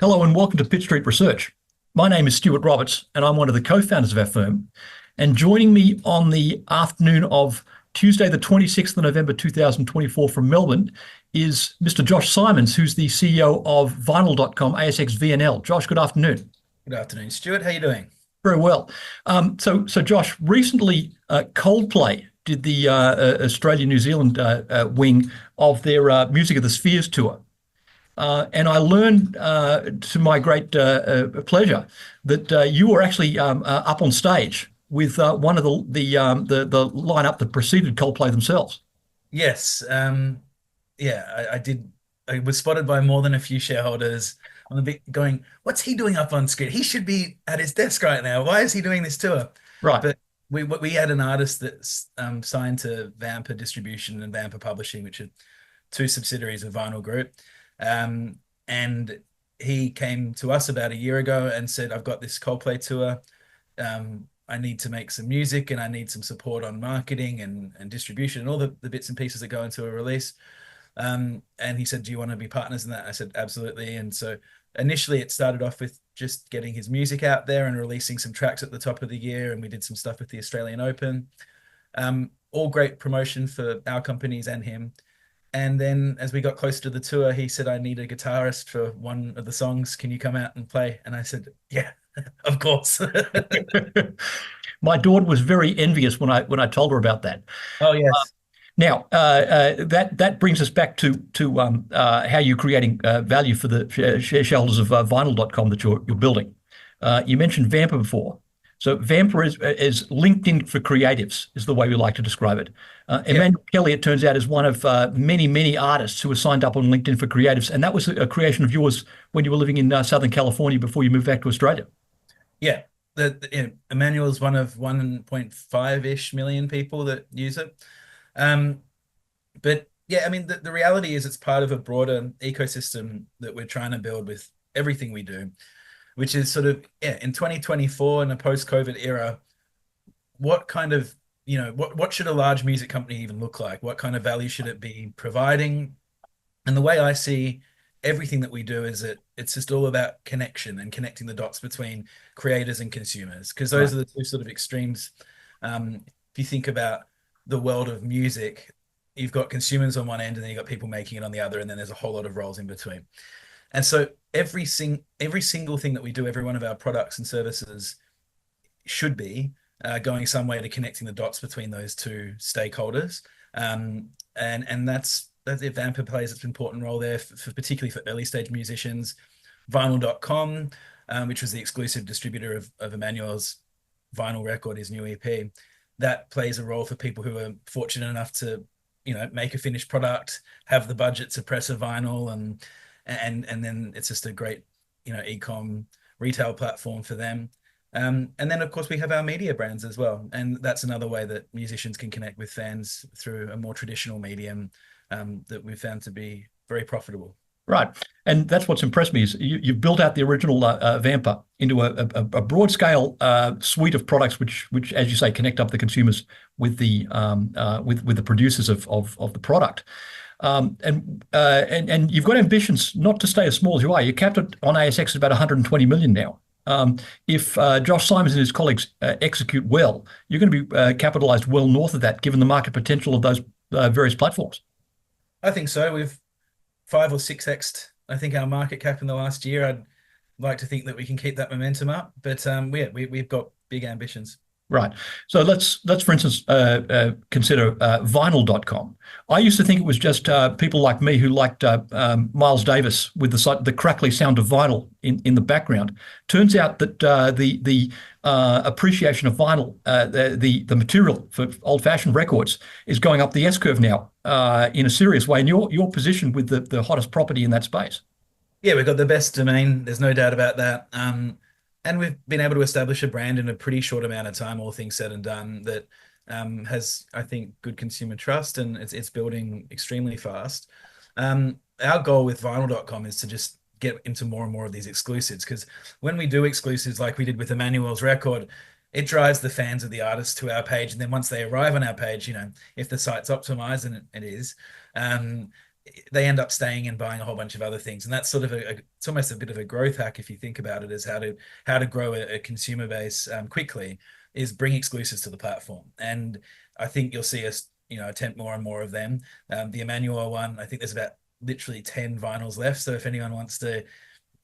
Hello and welcome to Pitt Street Research. My name is Stuart Roberts and I'm one of the co-founders of our firm. And joining me on the afternoon of Tuesday, the 26th of November 2024 from Melbourne is Mr. Josh Simons, who's the CEO of vinyl.com, ASX VNL. Josh, good afternoon. Good afternoon, Stuart. How you doing? Very well. So Josh, recently Coldplay did the Australia-New Zealand wing of their Music of the Spheres tour. And I learned, to my great pleasure, that you were actually up on stage with one of the lineup that preceded Coldplay themselves. Yes. Yeah, I did. I was spotted by more than a few shareholders on the bit going, "What's he doing up on screen? He should be at his desk right now. Why is he doing this tour?" Right. But we had an artist that's signed to Vamper Distribution and Vamper Publishing, which are two subsidiaries of Vinyl Group. And he came to us about a year ago and said, "I've got this Coldplay tour. I need to make some music and I need some support on marketing and distribution and all the bits and pieces that go into a release." And he said, "Do you want to be partners in that?" I said, "Absolutely." And so initially it started off with just getting his music out there and releasing some tracks at the top of the year. And we did some stuff with the Australian Open. All great promotion for our companies and him. And then as we got closer to the tour, he said, "I need a guitarist for one of the songs. Can you come out and play?" And I said, "Yeah, of course." My daughter was very envious when I told her about that. Oh, yes. Now, that brings us back to how you're creating value for the shareholders of vinyl.com that you're building. You mentioned Vamper before. So Vamper is LinkedIn for creatives, is the way we like to describe it. Yeah. Emmanuel Kelly, it turns out, is one of many artists who were signed up on LinkedIn for creatives. And that was a creation of yours when you were living in Southern California before you moved back to Australia. Yeah. Emmanuel is one of 1.5-ish million people that use it. Um, but yeah, I mean, the reality is it's part of a broader ecosystem that we're trying to build with everything we do, which is sort of, yeah, in 2024 in a post-COVID era, what kind of, what should a large music company even look like? What kind of value should it be providing? And the way I see everything that we do is that it's just all about connection and connecting the dots between creators and consumers, because those Right. are the two sort of extremes. If you think about the world of music, you've got consumers on one end and then you've got people making it on the other, and then there's a whole lot of roles in between. And so every single thing that we do, every one of our products and services should be going some way to connecting the dots between those two stakeholders. And that's if Vamper plays its important role there, particularly for early stage musicians. Vinyl.com, which was the exclusive distributor of Emmanuel's vinyl record, his new EP, that plays a role for people who are fortunate enough to, make a finished product, have the budget to press a vinyl, and then it's just a great, e-com retail platform for them. And then, of course, we have our media brands as well. And that's another way that musicians can connect with fans through a more traditional medium that we've found to be very profitable. Right. And that's what's impressed me is you've built out the original Vamper into a broad scale suite of products, which, as you say, connect up the consumers with the producers of the product. And you've got ambitions not to stay as small as you are. You're capped on ASX at about 120 million now. If Josh Simons and his colleagues execute well, you're going to be capitalized well north of that, given the market potential of those various platforms. I think so. We've 5 or 6x'd, I think, our market cap in the last year. I'd like to think that we can keep that momentum up, but yeah, we've got big ambitions. Right. So let's for instance consider vinyl.com. I used to think it was just people like me who liked Miles Davis with the crackly sound of vinyl in the background. Turns out that the appreciation of vinyl, the material for old-fashioned records, is going up the S curve now in a serious way. And you're positioned with the hottest property in that space. Yeah, we've got the best domain. There's no doubt about that. And we've been able to establish a brand in a pretty short amount of time, all things said and done, that has, I think, good consumer trust, and it's building extremely fast. Our goal with vinyl.com is to just get into more and more of these exclusives, because when we do exclusives like we did with Emmanuel's record, it drives the fans of the artist to our page. And then once they arrive on our page, if the site's optimized, and it is, they end up staying and buying a whole bunch of other things. And that's sort of it's almost a bit of a growth hack if you think about it, is how to grow a consumer base quickly, is bring exclusives to the platform. And I think you'll see us, attempt more and more of them. The Emmanuel one, I think there's about literally 10 vinyls left. So if anyone wants to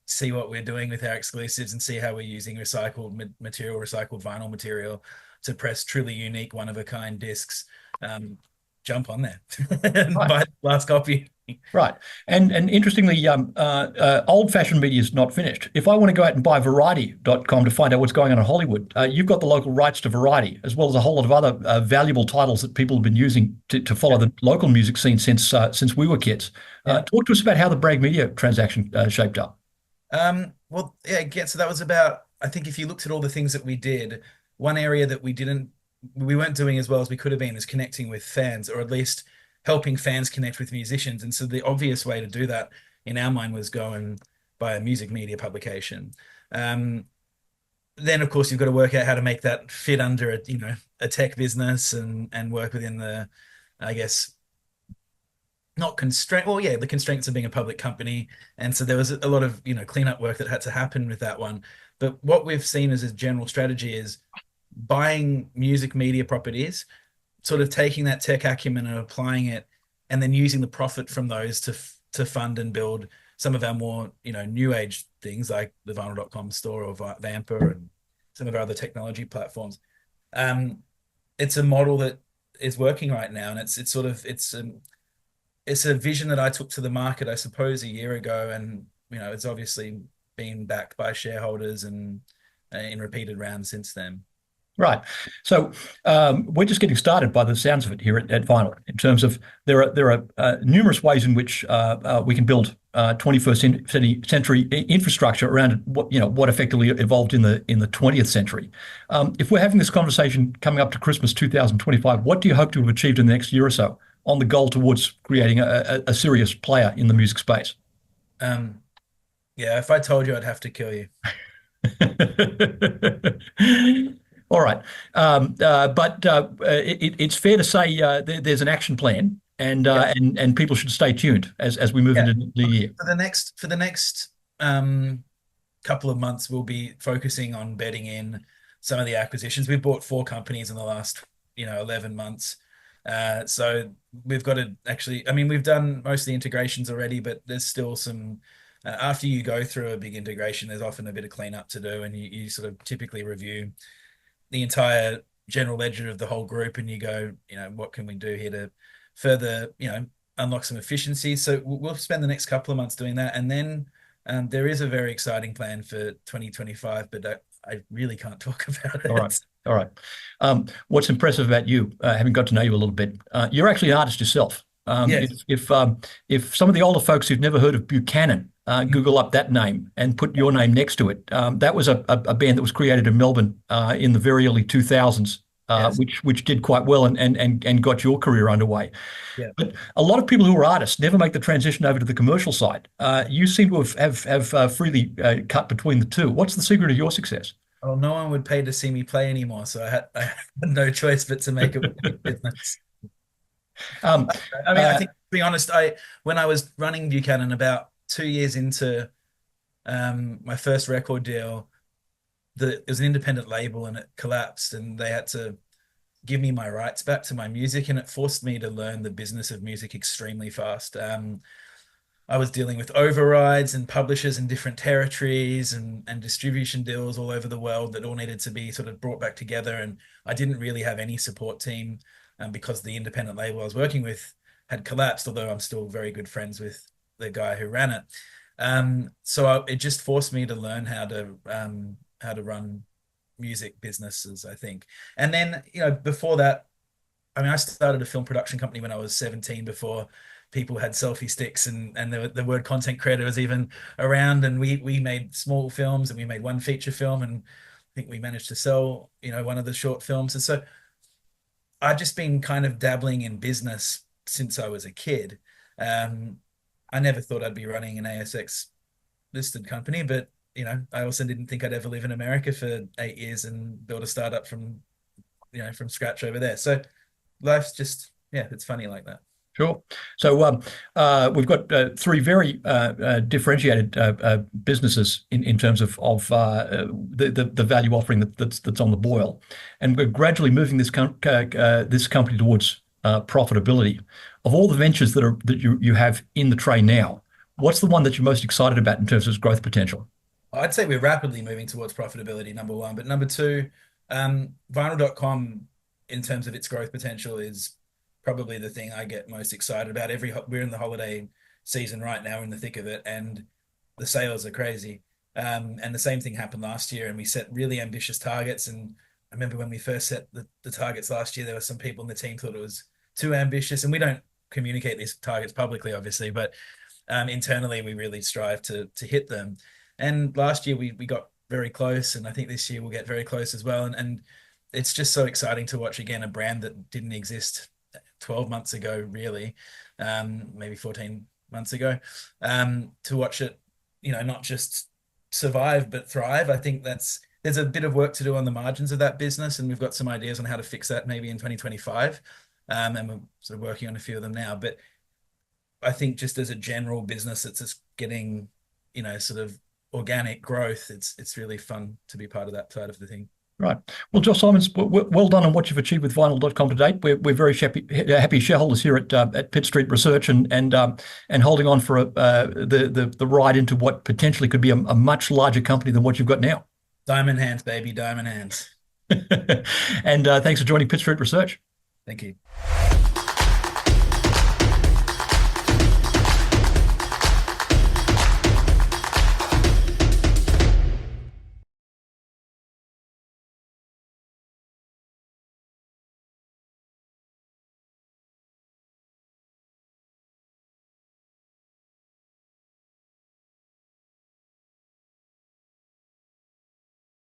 see what we're doing with our exclusives and see how we're using recycled material, recycled vinyl material to press truly unique, one of a kind discs, um, jump on there and Right. buy the last copy. Right. And interestingly, old-fashioned media is not finished. If I want to go out and buy Variety.com to find out what's going on in Hollywood, you've got the local rights to Variety, as well as a whole lot of other valuable titles that people have been using to follow Yeah. the local music scene since we were kids. Yeah. Talk to us about how the Bragg Media transaction shaped up. Well, yeah, again, so that was about, I think if you looked at all the things that we did, one area that we weren't doing as well as we could have been is connecting with fans, or at least helping fans connect with musicians. And so the obvious way to do that in our mind was go and buy a music media publication. Um, then of course you've got to work out how to make that fit under a tech business and work within the, I guess, not constraint. Well, yeah, the constraints of being a public company, and so there was a lot of cleanup work that had to happen with that one. But what we've seen as a general strategy is buying music media properties, sort of taking that tech acumen and applying it, and then using the profit from those to fund and build some of our more new age things like the vinyl.com store or Vamper and some of our other technology platforms. Um, it's a model that is working right now, and it's sort of it's a vision that I took to the market, I suppose, a year ago, and it's obviously been backed by shareholders and in repeated rounds since then. Right. So we're just getting started by the sounds of it here at Vinyl. In terms of there are numerous ways in which we can build 21st century infrastructure around what effectively evolved in the 20th century. If we're having this conversation coming up to Christmas 2025, what do you hope to have achieved in the next year or so on the goal towards creating a serious player in the music space? Um, yeah, if I told you, I'd have to kill you. All right. But it's fair to say there's an action plan, and Yeah, and people should stay tuned as we move yeah. into the new year. For the next couple of months, we'll be focusing on bedding in some of the acquisitions. We've bought four companies in the last 11 months. So we've got to actually, I mean, we've done most of the integrations already, but there's still some, after you go through a big integration, there's often a bit of cleanup to do, and you sort of typically review the entire general ledger of the whole group, and you go, what can we do here to further, unlock some efficiencies. So we'll spend the next couple of months doing that, and then there is a very exciting plan for 2025, but I really can't talk about All right. it. All right. What's impressive about you, having got to know you a little bit, you're actually an artist yourself. Yes. If some of the older folks who've never heard of Buchanan Google up that name and put your name next to it, that was a band that was created in Melbourne in the very early 2000s, Yes. which did quite well and got your career underway. Yeah. But a lot of people who are artists never make the transition over to the commercial side. You seem to have freely cut between the two. What's the secret of your success? Well, no one would pay to see me play anymore, so I had no choice but to make it a business. Um, I mean, I uh, think, to be honest, when I was running Buchanan about 2 years into my first record deal, it was an independent label and it collapsed, and they had to give me my rights back to my music, and it forced me to learn the business of music extremely fast. I was dealing with overrides and publishers in different territories and distribution deals all over the world that all needed to be sort of brought back together. And I didn't really have any support team because the independent label I was working with had collapsed, although I'm still very good friends with the guy who ran it. It just forced me to learn how to run music businesses, I think. And then, before that, I mean, I started a film production company when I was 17 before people had selfie sticks and the word content creator was even around. And we made small films and we made one feature film, and I think we managed to sell, one of the short films. And so I've just been kind of dabbling in business since I was a kid. Um, I never thought I'd be running an ASX listed company, but I also didn't think I'd ever live in America for 8 years and build a startup from scratch over there. So life's just, yeah, it's funny like that. Sure. So we've got three very differentiated businesses in terms of the value offering that's on the boil, and we're gradually moving this company towards profitability. Of all the ventures that you have in the tray now, what's the one that you're most excited about in terms of its growth potential? I'd say we're rapidly moving towards profitability, number one. But number two, vinyl.com, in terms of its growth potential, is probably the thing I get most excited about. We're in the holiday season right now, in the thick of it, and the sales are crazy. And the same thing happened last year, and we set really ambitious targets. And I remember when we first set the targets last year, there were some people in the team thought it was too ambitious, and we don't communicate these targets publicly, obviously, but internally we really strive to hit them. And last year we got very close, and I think this year we'll get very close as well. And it's just so exciting to watch again a brand that didn't exist 12 months ago, really, maybe 14 months ago, to watch it, not just survive but thrive. I think there's a bit of work to do on the margins of that business, and we've got some ideas on how to fix that maybe in 2025. And we're sort of working on a few of them now. But I think just as a general business that's just getting, sort of organic growth, it's really fun to be part of that side of the thing. Right. Well, Josh Simons, well done on what you've achieved with vinyl.com to date. We're very happy shareholders here at Pitt Street Research and holding on for the ride into what potentially could be a much larger company than what you've got now. Diamond hands, baby, diamond hands. And thanks for joining Pitt Street Research. Thank you.